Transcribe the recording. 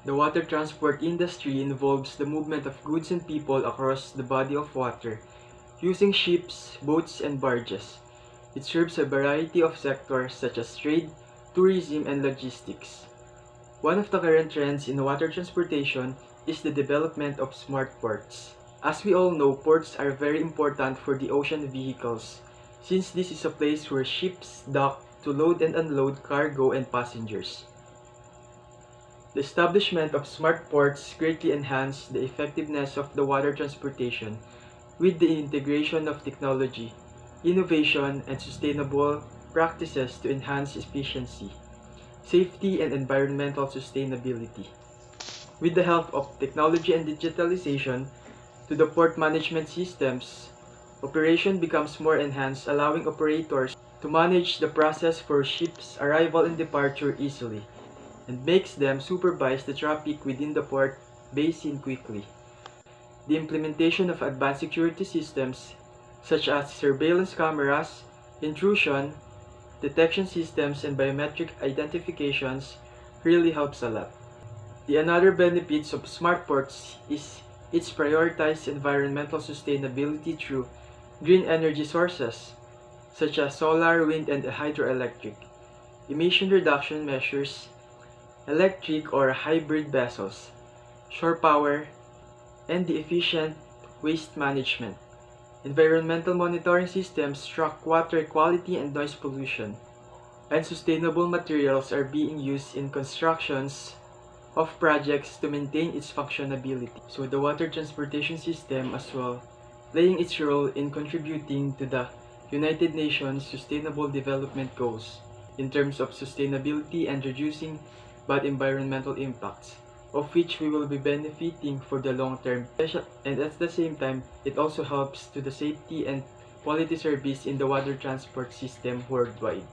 The water transport industry involves the movement of goods and people across the body of water, using ships, boats, and barges. It serves a variety of sectors such as trade, tourism, and logistics. One of the current trends in water transportation is the development of smart ports. As we all know, ports are very important for the ocean vehicles, since this is a place where ships dock to load and unload cargo and passengers. The establishment of smart ports greatly enhanced the effectiveness of the water transportation with the integration of technology, innovation, and sustainable practices to enhance efficiency, safety, and environmental sustainability. With the help of technology and digitalization to the port management systems, operation becomes more enhanced, allowing operators to manage the process for ships' arrival and departure easily, and makes them supervise the traffic within the port basin quickly. The implementation of advanced security systems such as surveillance cameras, intrusion, detection systems, and biometric identifications really helps a lot. The another benefits of smart ports is its prioritized environmental sustainability through green energy sources such as solar, wind, and hydroelectric, emission reduction measures, electric or hybrid vessels, shore power, and the efficient waste management. Environmental monitoring systems track water quality and noise pollution, and sustainable materials are being used in constructions of projects to maintain its functionality. So the water transportation system as well, playing its role in contributing to the United Nations Sustainable Development Goals in terms of sustainability and reducing bad environmental impacts, of which we will be benefiting for the long term. And at the same time, it also helps to the safety and quality service in the water transport system worldwide.